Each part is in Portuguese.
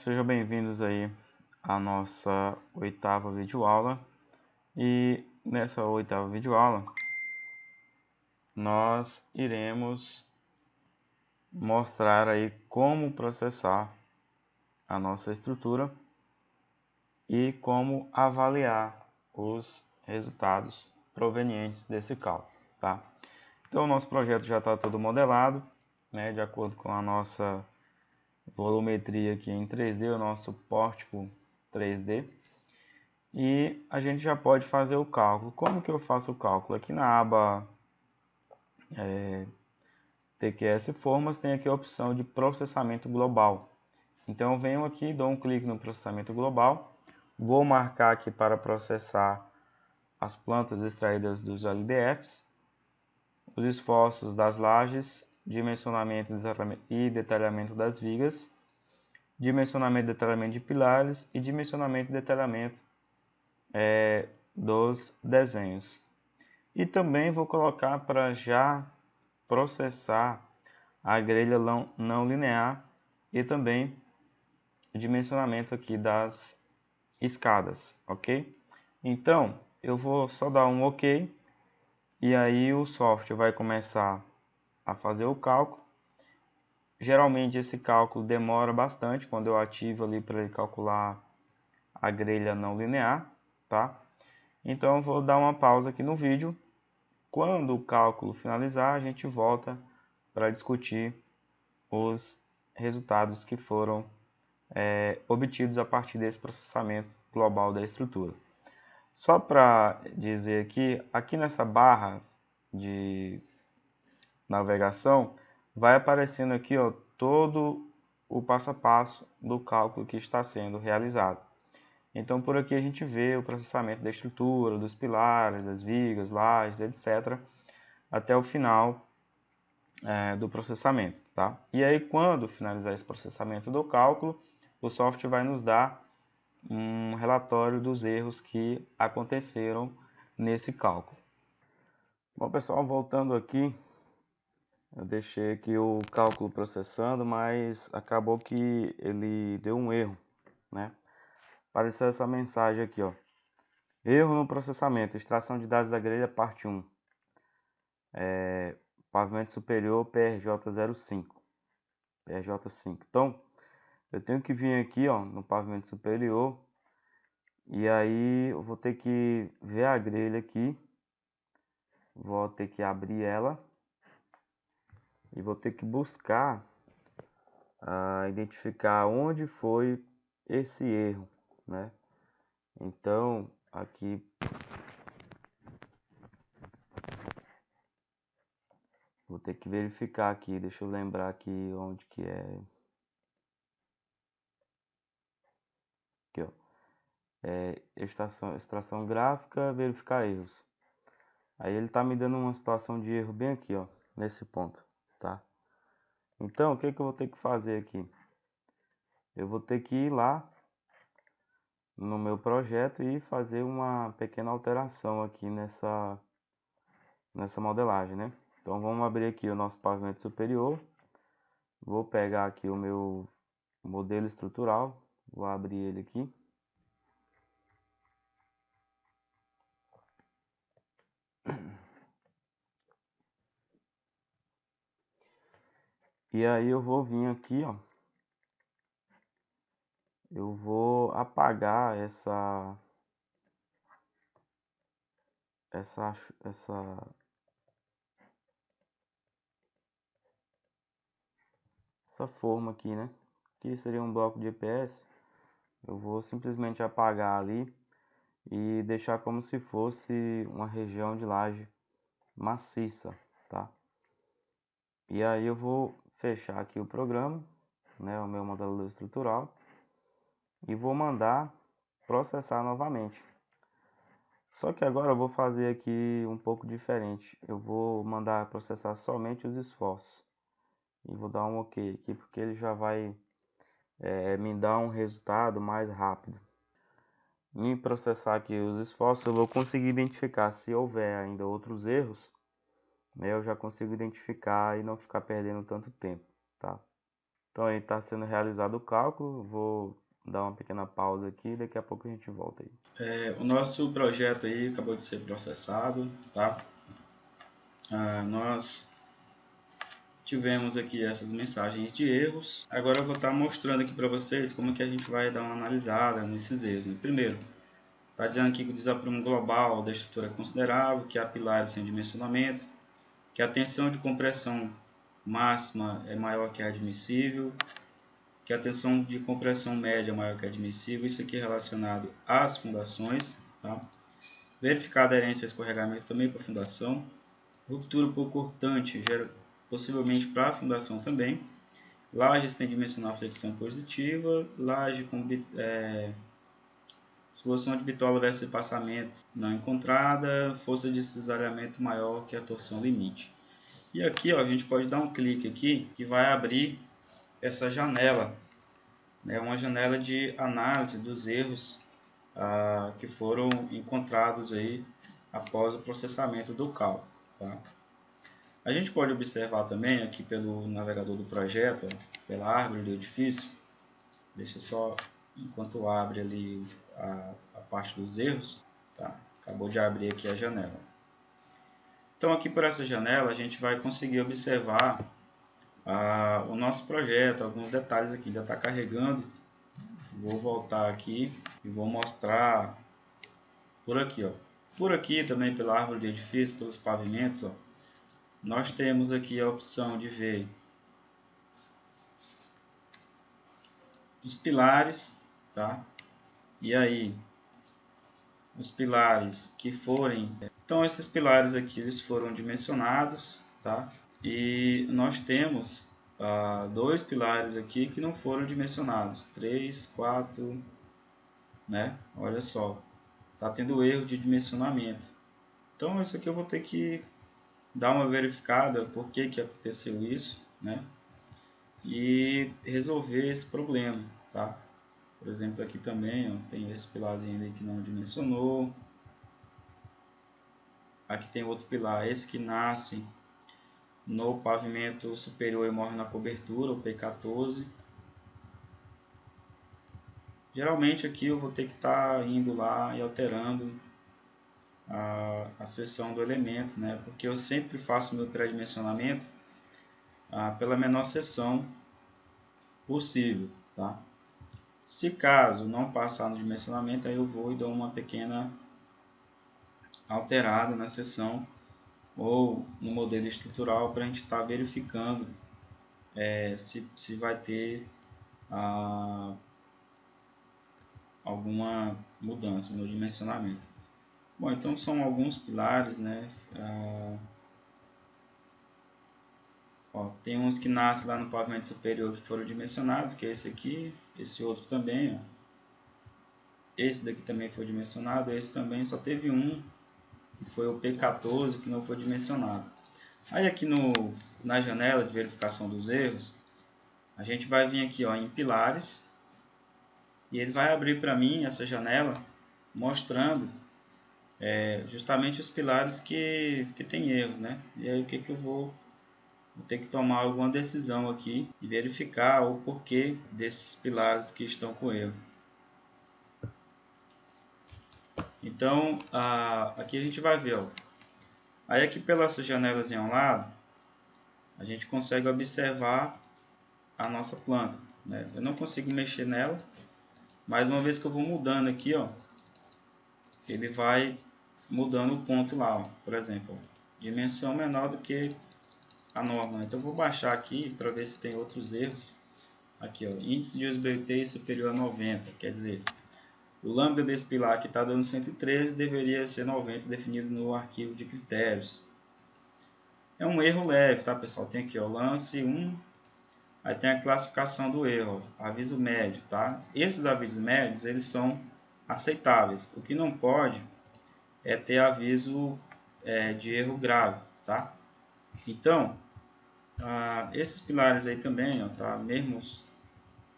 sejam bem-vindos aí à nossa oitava videoaula. E nessa oitava videoaula nós iremos mostrar aí como processar a nossa estrutura e como avaliar os resultados provenientes desse cálculo, tá? Então o nosso projeto já está todo modelado, né, de acordo com a nossa volumetria aqui em 3D, o nosso pórtico 3D. E a gente já pode fazer o cálculo. Como que eu faço o cálculo? Aqui na aba TQS Formas tem aqui a opção de processamento global. Então eu venho aqui, dou um clique no processamento global, vou marcar aqui para processar as plantas extraídas dos LDFs, os esforços das lajes, dimensionamento e detalhamento das vigas, dimensionamento e detalhamento de pilares e dimensionamento e detalhamento dos desenhos. E também vou colocar para já processar a grelha não linear e também o dimensionamento aqui das escadas, ok? Então, eu vou só dar um ok e aí o software vai começar a fazer o cálculo. Geralmente esse cálculo demora bastante quando eu ativo ali para ele calcular a grelha não linear, tá? Então eu vou dar uma pausa aqui no vídeo. Quando o cálculo finalizar, a gente volta para discutir os resultados que foram obtidos a partir desse processamento global da estrutura. Só para dizer aqui nessa barra de navegação, vai aparecendo aqui ó, todo o passo a passo do cálculo que está sendo realizado. Então por aqui a gente vê o processamento da estrutura, dos pilares, das vigas, lajes, etc. até o final do processamento, tá? E aí quando finalizar esse processamento do cálculo, o software vai nos dar um relatório dos erros que aconteceram nesse cálculo. Bom pessoal, voltando aqui, eu deixei aqui o cálculo processando, mas acabou que ele deu um erro, né? Apareceu essa mensagem aqui, ó. Erro no processamento, extração de dados da grelha, parte 1. Pavimento superior, PRJ05. PRJ5. Então, eu tenho que vir aqui, ó, no pavimento superior. E aí, eu vou ter que ver a grelha aqui. Vou ter que abrir ela. E vou ter que buscar, identificar onde foi esse erro, né? Então, aqui vou ter que verificar aqui, deixa eu lembrar aqui onde que é. Aqui, ó. Extração gráfica, verificar erros. Aí ele tá me dando uma situação de erro bem aqui, ó, nesse ponto, tá? Então, o que que eu vou ter que fazer aqui? Eu vou ter que ir lá no meu projeto e fazer uma pequena alteração aqui nessa modelagem, né? Então vamos abrir aqui o nosso pavimento superior. Vou pegar aqui o meu modelo estrutural, vou abrir ele aqui. E aí eu vou vir aqui, ó. Eu vou apagar essa forma aqui, né? Que seria um bloco de EPS. Eu vou simplesmente apagar ali e deixar como se fosse uma região de laje maciça, tá? E aí eu vou fechar aqui o programa, né, o meu modelador estrutural, e vou mandar processar novamente. Só que agora eu vou fazer aqui um pouco diferente. Eu vou mandar processar somente os esforços. E vou dar um OK aqui, porque ele já vai me dar um resultado mais rápido. Em processar aqui os esforços, eu vou conseguir identificar se houver ainda outros erros, né, eu já consigo identificar e não ficar perdendo tanto tempo, tá? Então aí está sendo realizado o cálculo, vou dar uma pequena pausa aqui e daqui a pouco a gente volta aí. O nosso projeto aí acabou de ser processado, tá? Nós tivemos aqui essas mensagens de erros. Agora eu vou estar mostrando aqui para vocês como que a gente vai dar uma analisada nesses erros, né? Primeiro, está dizendo aqui que o desaprumo global da estrutura é considerável, que há pilares sem dimensionamento, que a tensão de compressão máxima é maior que a admissível, que a tensão de compressão média é maior que a admissível. Isso aqui é relacionado às fundações, tá? Verificar a aderência a escorregamento também para a fundação. Ruptura por cortante, possivelmente para a fundação também. Laje sem dimensional flexão positiva. Laje com solução de bitola versus passamento não encontrada. Força de cisalhamento maior que a torção limite. E aqui ó, a gente pode dar um clique aqui que vai abrir essa janela. É uma janela de análise dos erros que foram encontrados aí após o processamento do cálculo. Tá? A gente pode observar também aqui pelo navegador do projeto, pela árvore do edifício, deixa só enquanto abre ali a parte dos erros, tá? Acabou de abrir aqui a janela. Então aqui por essa janela a gente vai conseguir observar o nosso projeto, alguns detalhes aqui, já está carregando. Vou voltar aqui e vou mostrar por aqui, ó. Por aqui também pela árvore de edifício, pelos pavimentos, ó, nós temos aqui a opção de ver os pilares, tá? E aí, os pilares que forem... Então, esses pilares aqui, eles foram dimensionados, tá? E nós temos dois pilares aqui que não foram dimensionados. 3, 4, né? Olha só, tá tendo erro de dimensionamento. Então, isso aqui eu vou ter que dar uma verificada por que aconteceu isso, né? E resolver esse problema, tá? Por exemplo, aqui também ó, tem esse pilarzinho aí que não dimensionou. Aqui tem outro pilar, esse que nasce no pavimento superior e morre na cobertura, o P14. Geralmente aqui eu vou ter que estar indo lá e alterando a seção do elemento, né? Porque eu sempre faço meu pré-dimensionamento pela menor seção possível, tá? Se caso não passar no dimensionamento, aí eu vou e dou uma pequena alterada na seção ou no modelo estrutural para a gente estar verificando se vai ter alguma mudança no dimensionamento. Bom, então são alguns pilares, né? Tem uns que nascem lá no pavimento superior que foram dimensionados, que é esse aqui, esse outro também, ó. Esse daqui também foi dimensionado, esse também só teve um, que foi o P14, que não foi dimensionado. Aí aqui na janela de verificação dos erros, a gente vai vir aqui ó, em pilares, e ele vai abrir para mim essa janela, mostrando justamente os pilares que tem erros, né? E aí o que eu vou ter que tomar alguma decisão aqui e verificar o porquê desses pilares que estão com erro. Então, aqui a gente vai ver, ó. Aí aqui pela essa janelazinha ao lado, a gente consegue observar a nossa planta, né? Eu não consigo mexer nela, mas uma vez que eu vou mudando aqui, ó, ele vai mudando o ponto lá, ó. Por exemplo, ó, dimensão menor do que a norma. Então eu vou baixar aqui para ver se tem outros erros. Aqui, ó, índice de usability superior a 90, quer dizer, o lambda desse pilar que está dando 113 deveria ser 90, definido no arquivo de critérios. É um erro leve, tá, pessoal? Tem aqui, ó, lance 1, aí tem a classificação do erro, ó, aviso médio, tá? Esses avisos médios, eles são aceitáveis. O que não pode é ter aviso de erro grave, tá? Então, esses pilares aí também, ó, tá? Mesmo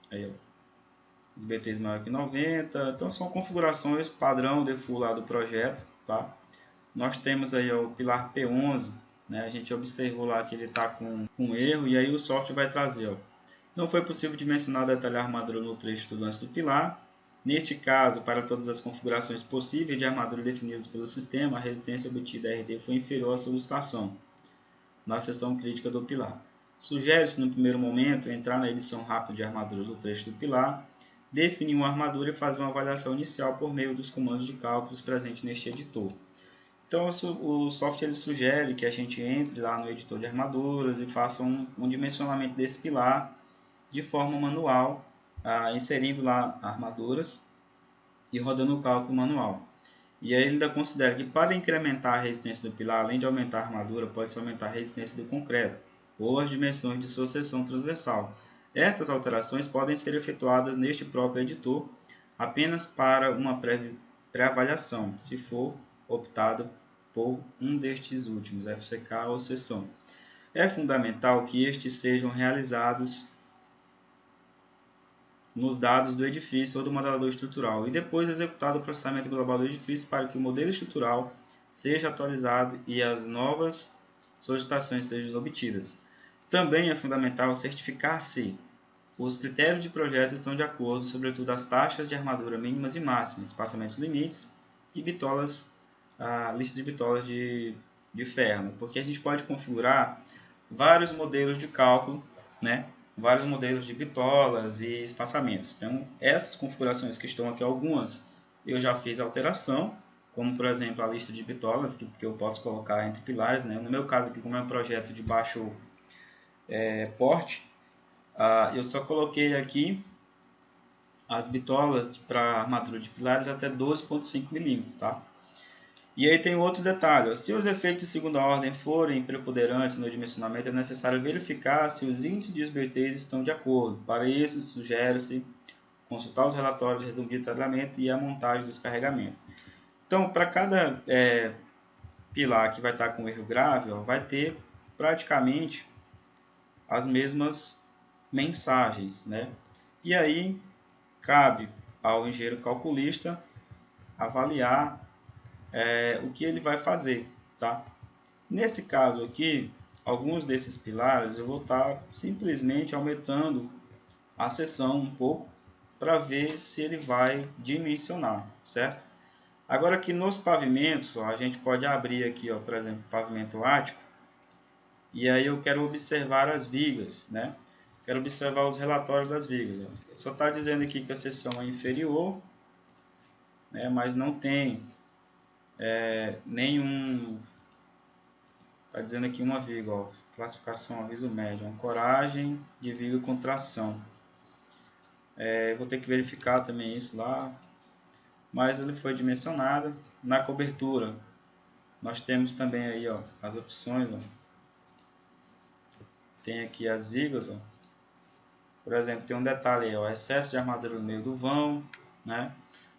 aí, ó, os BTs maior que 90, então são configurações padrão default lá do projeto, tá? Nós temos aí ó, o pilar P11, né? A gente observou lá que ele está com erro e aí o software vai trazer, ó, Não foi possível dimensionar ou detalhar a armadura no trecho do lance do pilar. Neste caso, para todas as configurações possíveis de armadura definidas pelo sistema, a resistência obtida RT foi inferior à solicitação na seção crítica do pilar. Sugere-se, no primeiro momento, entrar na edição rápida de armaduras do trecho do pilar, definir uma armadura e fazer uma avaliação inicial por meio dos comandos de cálculos presentes neste editor. Então, o software ele sugere que a gente entre lá no editor de armaduras e faça um dimensionamento desse pilar de forma manual, inserindo lá armaduras e rodando o cálculo manual. E aí ele ainda considera que para incrementar a resistência do pilar, além de aumentar a armadura, pode-se aumentar a resistência do concreto ou as dimensões de sua seção transversal. Estas alterações podem ser efetuadas neste próprio editor apenas para uma pré-avaliação, se for optado por um destes últimos, FCK ou seção. É fundamental que estes sejam realizados nos dados do edifício ou do modelador estrutural e depois executado o processamento global do edifício para que o modelo estrutural seja atualizado e as novas solicitações sejam obtidas. Também é fundamental certificar se os critérios de projeto estão de acordo, sobretudo as taxas de armadura mínimas e máximas, espaçamentos limites e bitolas, a lista de bitolas de ferro, porque a gente pode configurar vários modelos de cálculo, né? Vários modelos de bitolas e espaçamentos. Então, essas configurações que estão aqui, algumas eu já fiz alteração, como por exemplo a lista de bitolas, que eu posso colocar entre pilares, né? No meu caso aqui, como é um projeto de baixo porte, eu só coloquei aqui as bitolas para armadura de pilares até 12,5 milímetros, tá? E aí tem outro detalhe, se os efeitos de segunda ordem forem preponderantes no dimensionamento, é necessário verificar se os índices de esbeltez estão de acordo. Para isso, sugere-se consultar os relatórios de resumo de detalhamento e a montagem dos carregamentos. Então, para cada pilar que vai estar com erro grave, vai ter praticamente as mesmas mensagens, né? E aí, cabe ao engenheiro calculista avaliar o que ele vai fazer, tá? Nesse caso aqui, alguns desses pilares eu vou estar simplesmente aumentando a seção um pouco para ver se ele vai dimensionar, certo? Agora aqui nos pavimentos, ó, a gente pode abrir aqui, ó, por exemplo, pavimento ático, e aí eu quero observar as vigas, né? Quero observar os relatórios das vigas. Ó. Só está dizendo aqui que a seção é inferior, né? Mas não tem nenhum, está dizendo aqui uma viga, ó, classificação aviso médio, ancoragem de viga com tração. Vou ter que verificar também isso lá, mas ele foi dimensionado. Na cobertura, nós temos também aí, ó, as opções, ó. Tem aqui as vigas, ó. Por exemplo, tem um detalhe aí, ó, excesso de armadura no meio do vão, né?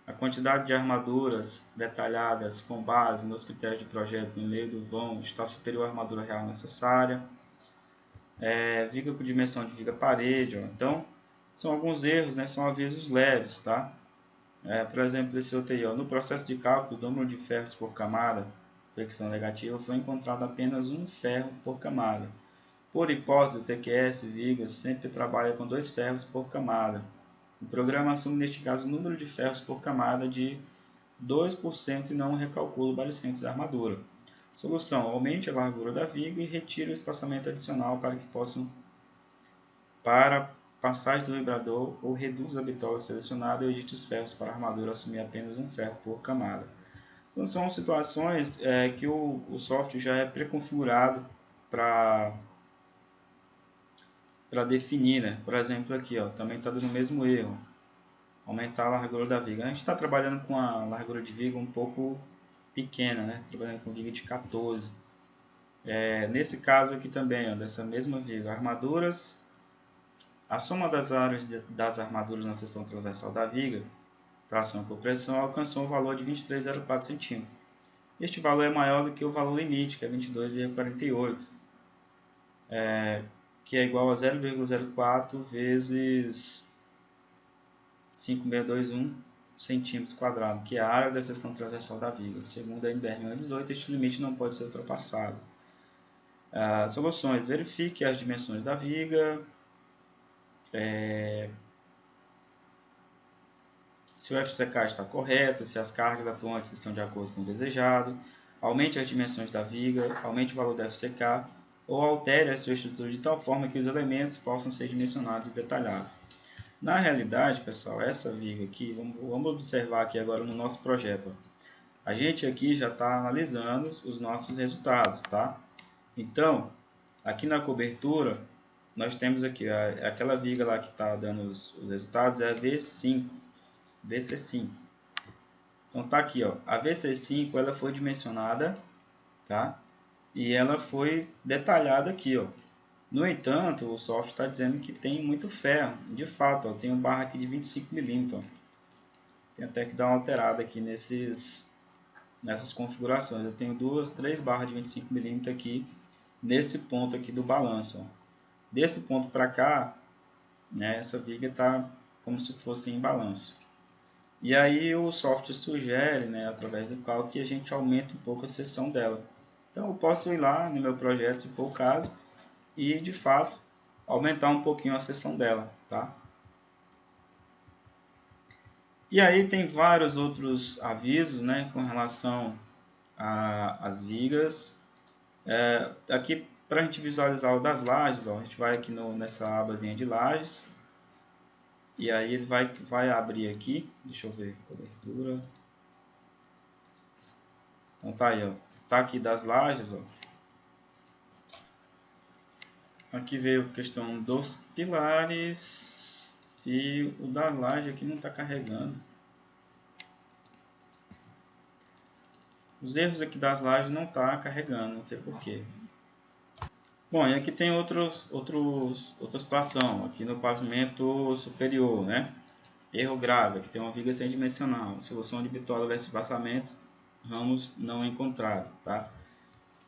A quantidade de armaduras detalhadas com base nos critérios de projeto no meio do vão está superior à armadura real necessária. Viga com dimensão de viga parede. Ó. Então, são alguns erros, né? São avisos leves, tá? Por exemplo, esse outro aí, ó, no processo de cálculo, o número de ferros por camada, fricção negativa, foi encontrado apenas um ferro por camada. Por hipótese, o TQS Vigas sempre trabalha com 2 ferros por camada. O programa assume, neste caso, o número de ferros por camada de 2% e não recalcula o balicentro da armadura. Solução: aumente a largura da viga e retire o espaçamento adicional para que possam para passagem do vibrador ou reduza a bitola selecionada e edite os ferros para a armadura assumir apenas um ferro por camada. Então, são situações que o software já é pré-configurado para definir, né? Por exemplo, aqui, ó, também está dando o mesmo erro. Aumentar a largura da viga. A gente está trabalhando com a largura de viga um pouco pequena, né? Trabalhando com viga de 14. Nesse caso aqui também, ó, dessa mesma viga, armaduras, a soma das áreas das armaduras na seção transversal da viga, tração por pressão, alcançou um valor de 23,04 cm. Este valor é maior do que o valor limite, que é 22,48, que é igual a 0,04 vezes 5,621 centímetros quadrados, que é a área da seção transversal da viga. Segundo a NBR 18, este limite não pode ser ultrapassado. Soluções: verifique as dimensões da viga, se o FCK está correto, se as cargas atuantes estão de acordo com o desejado, aumente as dimensões da viga, aumente o valor do FCK ou altere a sua estrutura de tal forma que os elementos possam ser dimensionados e detalhados. Na realidade, pessoal, essa viga aqui, vamos observar aqui agora no nosso projeto. A gente aqui já está analisando os nossos resultados, tá? Então, aqui na cobertura, nós temos aqui aquela viga lá que está dando os resultados, é a VC5. Então tá aqui, ó, a VC5 ela foi dimensionada, tá? E ela foi detalhada aqui, ó. No entanto, o software está dizendo que tem muito ferro. De fato, ó, tem um barra aqui de 25 milímetros. Tem até que dar uma alterada aqui nessas configurações. Eu tenho 3 barras de 25 milímetros aqui nesse ponto aqui do balanço, ó. Desse ponto para cá, né, essa viga está como se fosse em balanço. E aí o software sugere, né, através do cálculo, que a gente aumente um pouco a seção dela. Então eu posso ir lá no meu projeto, se for o caso, e de fato aumentar um pouquinho a seção dela, tá? E aí tem vários outros avisos, né, com relação às vigas. Aqui para a gente visualizar o das lajes, ó, a gente vai aqui nessa abazinha de lajes. E aí ele vai abrir aqui, deixa eu ver, cobertura. Então tá aí, ó. Tá aqui das lajes, ó. Aqui veio a questão dos pilares e o da laje aqui não está carregando. Os erros aqui das lajes não tá carregando, não sei porquê. Bom, e aqui tem outra situação, aqui no pavimento superior, né? Erro grave, aqui tem uma viga sem dimensional, solução de bitola versus passamento, ramos não encontrado, tá?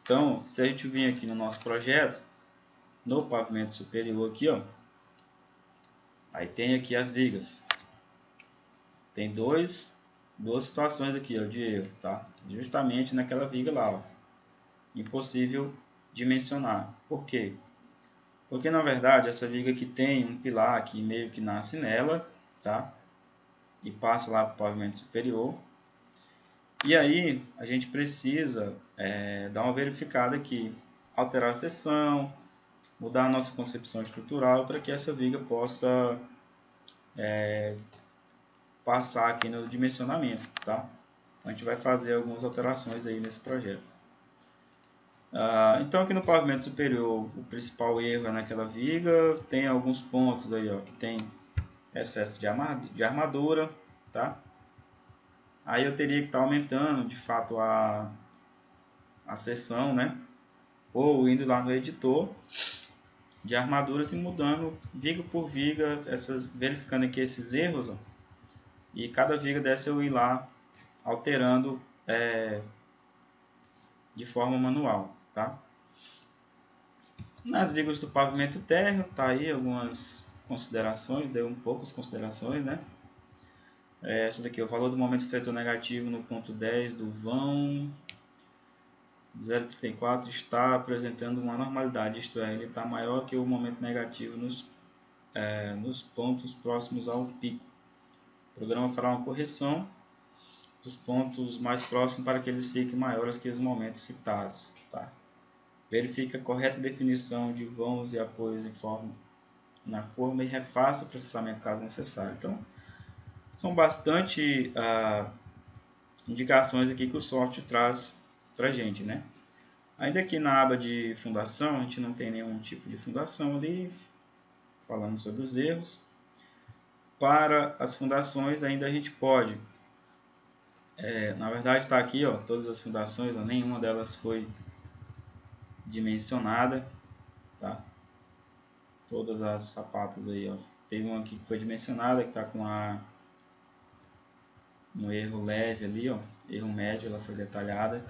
Então, se a gente vir aqui no nosso projeto, no pavimento superior aqui, ó, aí tem aqui as vigas. Tem duas situações aqui, ó, de erro, tá? Justamente naquela viga lá, ó. Impossível dimensionar. Por quê? Porque na verdade essa viga aqui tem um pilar que meio que nasce nela, tá? E passa lá para o pavimento superior. E aí a gente precisa dar uma verificada aqui, alterar a seção, mudar a nossa concepção estrutural para que essa viga possa passar aqui no dimensionamento, tá? Então, a gente vai fazer algumas alterações aí nesse projeto. Então aqui no pavimento superior, o principal erro é naquela viga, tem alguns pontos aí, ó, que tem excesso de armadura, tá? Aí eu teria que estar aumentando, de fato, a seção, né? Ou indo lá no editor de armaduras e mudando viga por viga, verificando aqui esses erros, ó, e cada viga dessa eu ir lá alterando de forma manual, tá? Nas vigas do pavimento térreo, tá aí algumas considerações, deu poucas considerações, né? Essa daqui, o valor do momento efetor negativo no ponto 10 do vão 0,34 está apresentando uma anormalidade, isto é, ele está maior que o momento negativo nos pontos próximos ao pico. O programa fará uma correção dos pontos mais próximos para que eles fiquem maiores que os momentos citados, tá? Verifique a correta definição de vãos e apoios na forma e refaça o processamento caso necessário. Então, são bastante indicações aqui que o software traz para a gente, né? Ainda aqui na aba de fundação, a gente não tem nenhum tipo de fundação ali, falando sobre os erros. Para as fundações, ainda a gente pode, na verdade está aqui, ó, todas as fundações, ó, nenhuma delas foi dimensionada, tá? Todas as sapatas aí, ó. Teve uma aqui que foi dimensionada, que está com um erro leve ali, ó, erro médio, ela foi detalhada,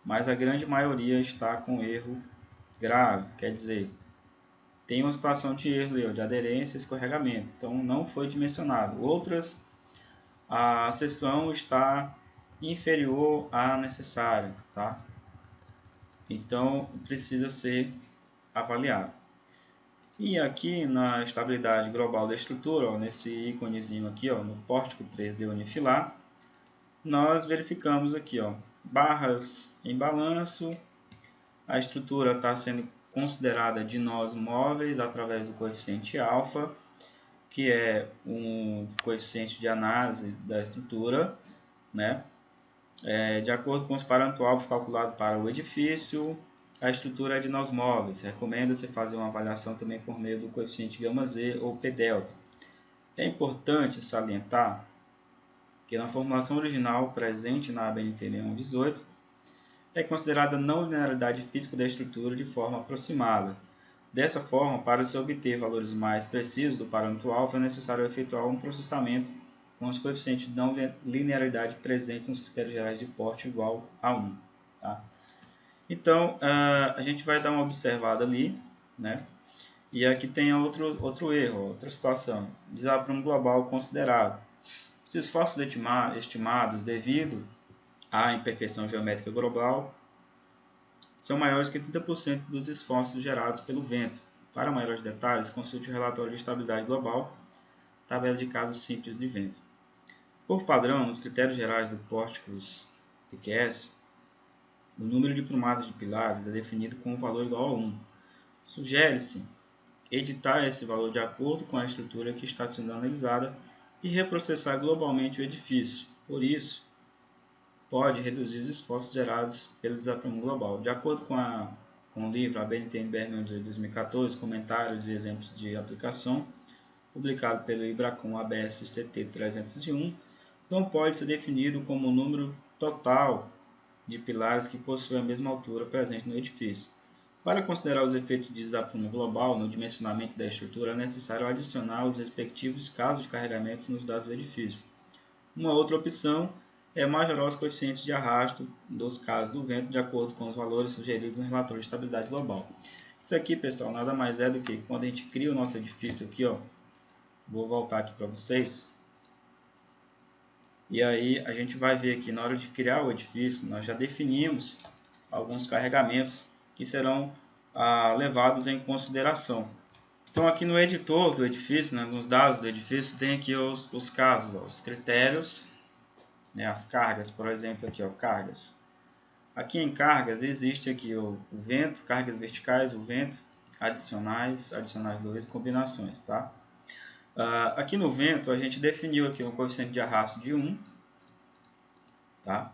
mas a grande maioria está com erro grave, quer dizer, tem uma situação de erro ali, ó, de aderência e escorregamento, então não foi dimensionado. Outras, a seção está inferior à necessária, tá? Então precisa ser avaliado. E aqui na estabilidade global da estrutura, ó, nesse íconezinho aqui, ó, no pórtico 3D unifilar, nós verificamos aqui, ó, barras em balanço, a estrutura está sendo considerada de nós móveis através do coeficiente alfa, que é um coeficiente de análise da estrutura, né? De acordo com os parâmetros alfa calculados para o edifício, a estrutura é de nós móveis. Recomenda-se fazer uma avaliação também por meio do coeficiente γz ou P-delta. É importante salientar que na formulação original presente na ABNT 6118 é considerada não linearidade física da estrutura de forma aproximada. Dessa forma, para se obter valores mais precisos do parâmetro alfa, é necessário efetuar um processamento com os coeficientes de não linearidade presentes nos critérios gerais de porte igual a 1. Tá? Então, a gente vai dar uma observada ali, né? E aqui tem outro erro, outra situação. Desaprumo global considerado. Se os esforços estimados devido à imperfeição geométrica global são maiores que 30% dos esforços gerados pelo vento. Para maiores detalhes, consulte o relatório de estabilidade global, tabela de casos simples de vento. Por padrão, nos critérios gerais do Pórticos TQS, o número de prumadas de pilares é definido com um valor igual a 1. Sugere-se editar esse valor de acordo com a estrutura que está sendo analisada e reprocessar globalmente o edifício. Por isso, pode reduzir os esforços gerados pelo desaprumo global. De acordo com o livro ABNT-NBR de 2014, comentários e exemplos de aplicação, publicado pelo IBRACON ABS CT 301, não pode ser definido como o número total de pilares que possuem a mesma altura presente no edifício. Para considerar os efeitos de desaprumo global no dimensionamento da estrutura, é necessário adicionar os respectivos casos de carregamentos nos dados do edifício. Uma outra opção é majorar os coeficientes de arrasto dos casos do vento de acordo com os valores sugeridos no relatório de estabilidade global. Isso aqui, pessoal, nada mais é do que quando a gente cria o nosso edifício aqui, ó, vou voltar aqui para vocês. E aí a gente vai ver aqui, na hora de criar o edifício, nós já definimos alguns carregamentos que serão levados em consideração. Então aqui no editor do edifício, né, nos dados do edifício, tem aqui os casos, ó, os critérios, né, as cargas, por exemplo, aqui, ó, cargas. Aqui em cargas existe aqui o vento, cargas verticais, o vento, adicionais 2, combinações, tá? Aqui no vento a gente definiu aqui um coeficiente de arrasto de 1, tá?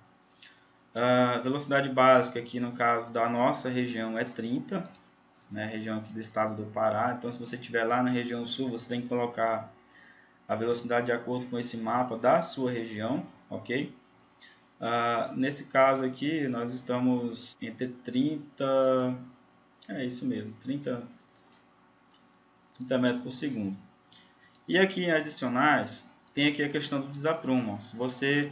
A velocidade básica aqui no caso da nossa região é 30, né, região aqui do estado do Pará. Então se você estiver lá na região sul, você tem que colocar a velocidade de acordo com esse mapa da sua região, ok? Nesse caso aqui nós estamos entre 30, é isso mesmo, 30 metros por segundo. E aqui em adicionais, tem aqui a questão do desaprumo. Se você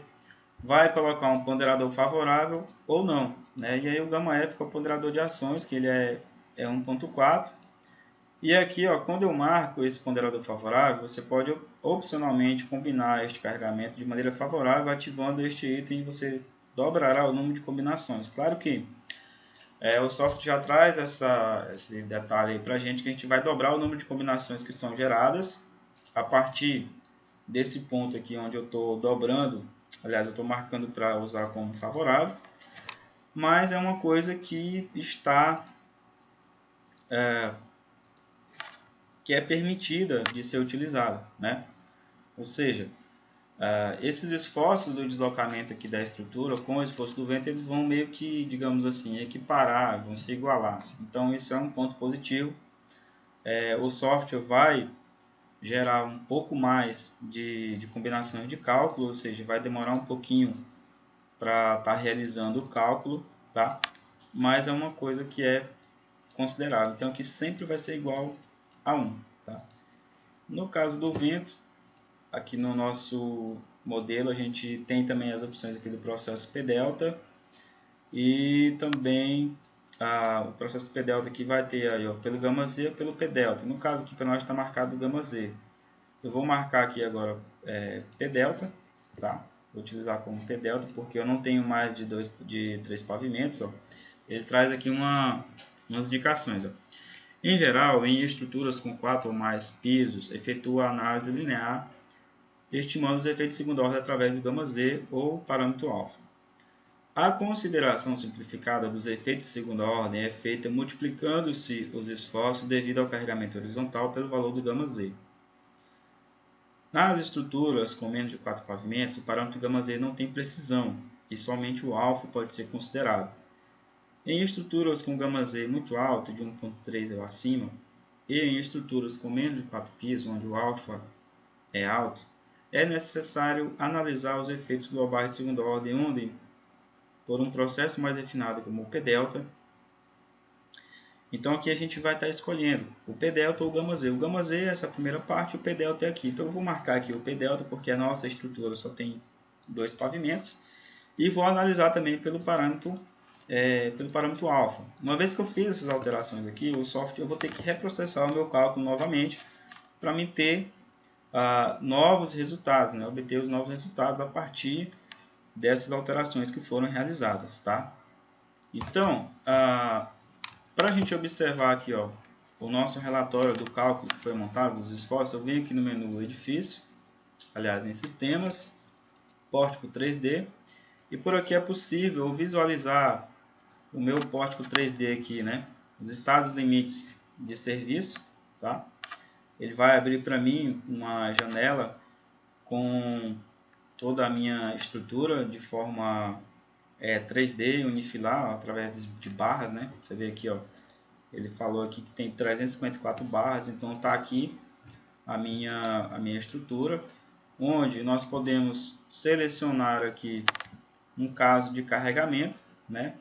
vai colocar um ponderador favorável ou não, né? E aí o gama F é o ponderador de ações, que ele é 1.4. E aqui, ó, quando eu marco esse ponderador favorável, você pode opcionalmente combinar este carregamento de maneira favorável, ativando este item e você dobrará o número de combinações. Claro que o software já traz esse detalhe para a gente, que a gente vai dobrar o número de combinações que são geradas a partir desse ponto aqui onde eu estou dobrando. Aliás, eu estou marcando para usar como favorável, mas é uma coisa que está que é permitida de ser utilizada, né? Ou seja, esses esforços do deslocamento aqui da estrutura com o esforço do vento, eles vão meio que, digamos assim, equiparar, vão se igualar. Então, isso é um ponto positivo. O software vai gerar um pouco mais de combinações de cálculo, ou seja, vai demorar um pouquinho para estar realizando o cálculo, tá? Mas é uma coisa que é considerável. Então, aqui sempre vai ser igual a 1. Tá? No caso do vento, aqui no nosso modelo, a gente tem também as opções aqui do processo P-delta e também o processo P-delta aqui vai ter aí, ó, pelo gama Z ou pelo P-delta. No caso aqui para nós está marcado o gama Z. Eu vou marcar aqui agora P-delta, tá? Vou utilizar como P-delta porque eu não tenho mais de 3 pavimentos, ó. Ele traz aqui umas indicações, ó. Em geral, em estruturas com 4 ou mais pisos, efetua a análise linear, estimando os efeitos de segunda ordem através do γ-z ou parâmetro alfa. A consideração simplificada dos efeitos de segunda ordem é feita multiplicando-se os esforços devido ao carregamento horizontal pelo valor do γ-z. Nas estruturas com menos de 4 pavimentos, o parâmetro γ-z não tem precisão e somente o alfa pode ser considerado. Em estruturas com γ-z muito alto, de 1.3 ou acima, e em estruturas com menos de 4 pisos, onde o alfa é alto, é necessário analisar os efeitos globais de segunda ordem, onde, por um processo mais refinado como o P-delta. Então aqui a gente vai estar escolhendo o P-delta ou o γ-z. O γ-z é essa primeira parte, o P-delta é aqui. Então eu vou marcar aqui o P-delta porque a nossa estrutura só tem 2 pavimentos. E vou analisar também pelo parâmetro alfa. Uma vez que eu fiz essas alterações aqui, o software eu vou ter que reprocessar o meu cálculo novamente para me ter novos resultados, né? Obter os novos resultados a partir dessas alterações que foram realizadas, tá? Então, para a gente observar aqui, ó, o nosso relatório do cálculo que foi montado, dos esforços, eu venho aqui no menu Edifício, aliás, em Sistemas, Pórtico 3D, e por aqui é possível visualizar o meu pórtico 3D aqui, né? Os estados limites de serviço, tá? Ele vai abrir para mim uma janela com toda a minha estrutura de forma 3D unifilar, ó, através de barras, né? Você vê aqui, ó, ele falou aqui que tem 354 barras, então tá aqui a minha estrutura, onde nós podemos selecionar aqui um caso de carregamento, né?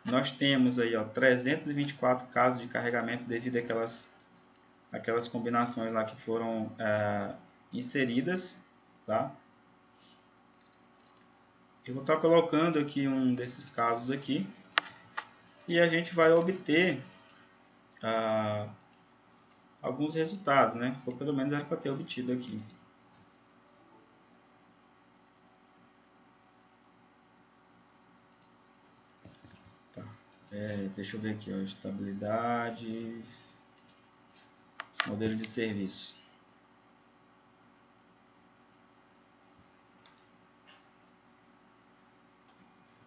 Nós temos aí, ó, 324 casos de carregamento devido àquelas combinações lá que foram inseridas, tá? Eu vou estar colocando aqui um desses casos aqui e a gente vai obter alguns resultados, né? Ou pelo menos era para ter obtido aqui. Tá. Deixa eu ver aqui, ó, estabilidade, modelo de serviço.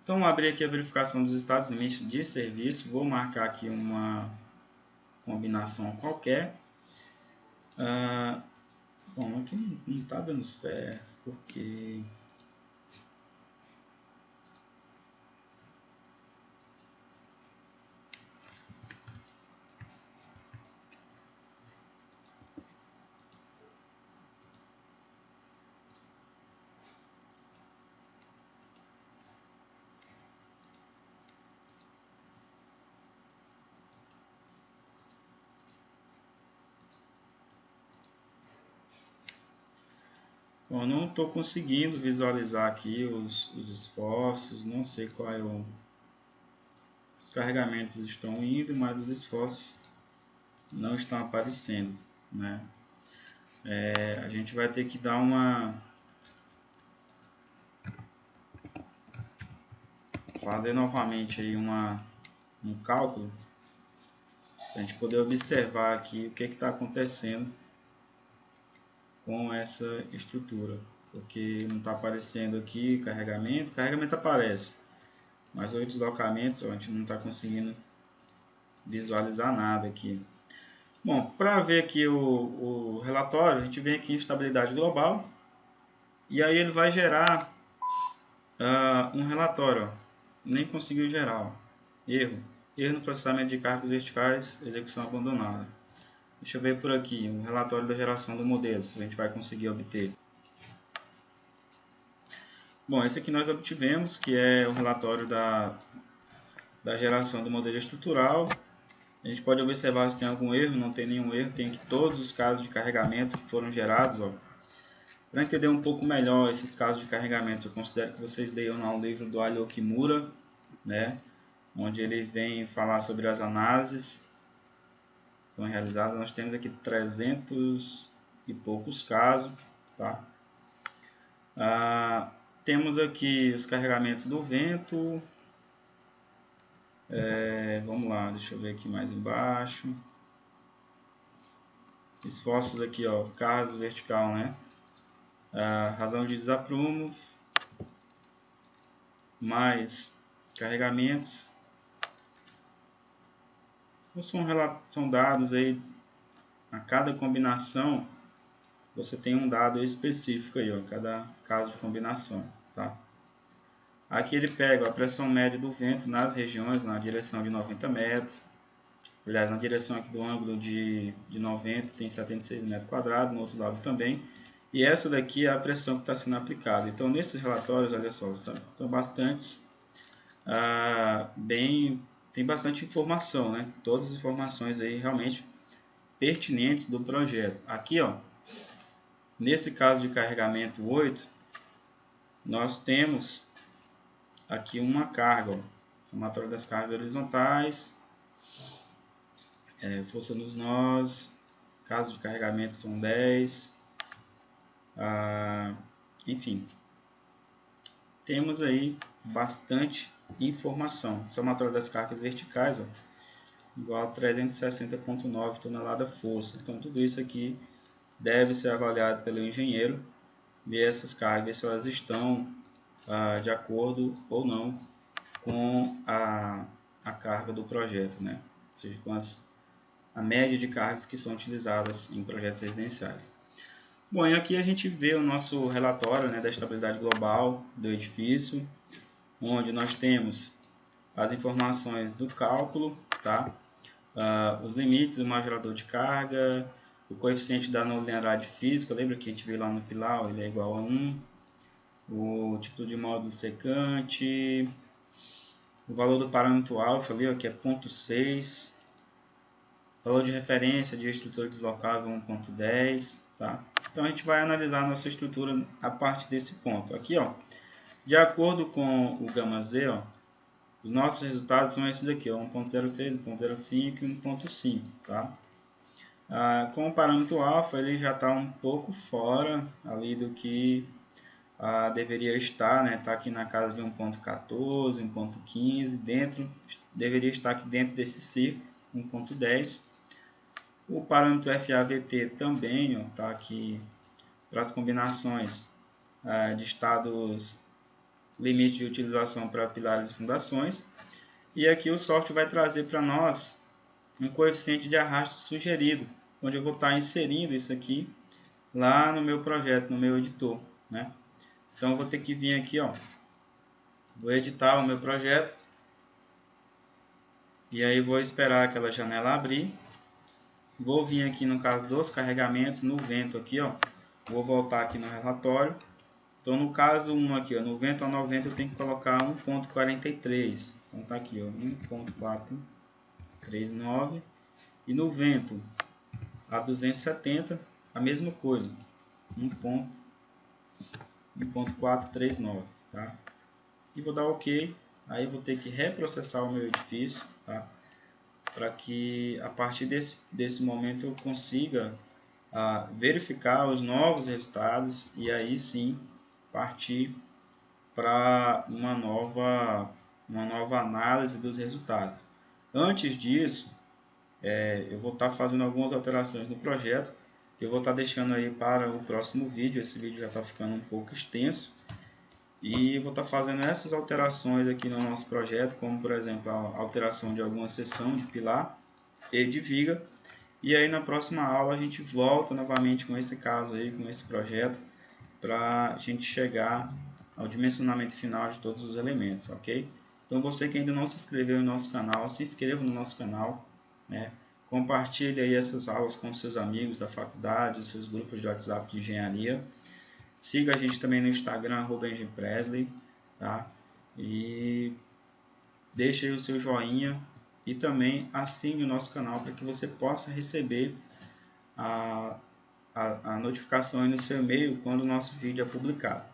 Então, vou abrir aqui a verificação dos estados limites de serviço. Vou marcar aqui uma combinação qualquer. Bom, aqui não está dando certo, porque... Bom, não estou conseguindo visualizar aqui os esforços, não sei qual é os carregamentos estão indo, mas os esforços não estão aparecendo, né? A gente vai ter que dar fazer novamente aí um cálculo para a gente poder observar aqui o que está acontecendo com essa estrutura, porque não está aparecendo aqui carregamento aparece, mas o deslocamento a gente não está conseguindo visualizar nada aqui. Bom, para ver aqui o relatório, a gente vem aqui em estabilidade global e aí ele vai gerar um relatório, ó. Nem conseguiu gerar, ó. Erro no processamento de cálculos verticais, execução abandonada. Deixa eu ver por aqui, o relatório da geração do modelo, se a gente vai conseguir obter. Bom, esse aqui nós obtivemos, que é o relatório da geração do modelo estrutural. A gente pode observar se tem algum erro, não tem nenhum erro, tem aqui todos os casos de carregamentos que foram gerados. Para entender um pouco melhor esses casos de carregamentos, eu considero que vocês leiam lá o livro do Ayo Kimura, né, onde ele vem falar sobre as análises que são realizadas. Nós temos aqui 300 e poucos casos, tá? Temos aqui os carregamentos do vento. Vamos lá, deixa eu ver aqui mais embaixo. esforços aqui, ó, cargas vertical, né? Razão de desaprumo, mais carregamentos. São dados aí, a cada combinação você tem um dado específico aí, ó, cada caso de combinação, tá? Aqui ele pega a pressão média do vento nas regiões, na direção de 90 metros. Aliás, na direção aqui do ângulo de 90 tem 76 metros quadrados, no outro lado também. E essa daqui é a pressão que está sendo aplicada. Então, nesses relatórios, olha só, são bastantes, tem bastante informação, né? Todas as informações aí realmente pertinentes do projeto. Aqui, ó, nesse caso de carregamento 8, nós temos aqui uma carga, ó, somatória das cargas horizontais, força nos nós, caso de carregamento são 10, enfim, temos aí bastante informação. Somatória das cargas verticais, ó, igual a 360,9 toneladas força. Então tudo isso aqui deve ser avaliado pelo engenheiro, ver essas cargas se elas estão de acordo ou não com a carga do projeto, né? Ou seja, com a média de cargas que são utilizadas em projetos residenciais. Bom, e aqui a gente vê o nosso relatório, né, da estabilidade global do edifício, onde nós temos as informações do cálculo, tá? Os limites do majorador de carga, o coeficiente da não linearidade física, lembra que a gente viu lá no pilar, ele é igual a 1, o tipo de módulo secante, o valor do parâmetro alfa ali, ó, que é 0,6, valor de referência de estrutura deslocável 1,10, tá? Então a gente vai analisar a nossa estrutura a partir desse ponto. Aqui, ó, de acordo com o gama Z, ó, os nossos resultados são esses aqui, ó, 1,06, 1,05 e 1,5, tá? Com o parâmetro alfa, ele já está um pouco fora ali do que deveria estar, né? Está aqui na casa de 1,14, 1,15, deveria estar aqui dentro desse ciclo, 1,10. O parâmetro FAVT também está aqui para as combinações de estados limite de utilização para pilares e fundações. E aqui o software vai trazer para nós um coeficiente de arrasto sugerido, onde eu vou estar inserindo isso aqui lá no meu projeto, no meu editor, né? Então eu vou ter que vir aqui, ó, vou editar o meu projeto e aí vou esperar aquela janela abrir. Vou vir aqui no caso dos carregamentos, no vento aqui, ó, vou voltar aqui no relatório. Então no caso 1 aqui, ó, no vento a 90 eu tenho que colocar 1,43. Então tá aqui, ó, 1,439. E no vento a 270, a mesma coisa, 1,439, tá? E vou dar OK. Aí eu vou ter que reprocessar o meu edifício, tá? Para que a partir desse momento eu consiga verificar os novos resultados e aí sim partir para uma nova análise dos resultados. Antes disso, eu vou estar fazendo algumas alterações no projeto, que eu vou estar deixando aí para o próximo vídeo. Esse vídeo já está ficando um pouco extenso. E vou estar fazendo essas alterações aqui no nosso projeto, como por exemplo a alteração de alguma seção de pilar e de viga. E aí na próxima aula a gente volta novamente com esse caso aí, com esse projeto, para a gente chegar ao dimensionamento final de todos os elementos, ok? Então você que ainda não se inscreveu no nosso canal, se inscreva no nosso canal, né? Compartilhe aí essas aulas com seus amigos da faculdade, os seus grupos de WhatsApp de engenharia. Siga a gente também no Instagram, @engenpresley, tá? E deixe aí o seu joinha e também assine o nosso canal para que você possa receber a notificação aí no seu e-mail quando o nosso vídeo é publicado.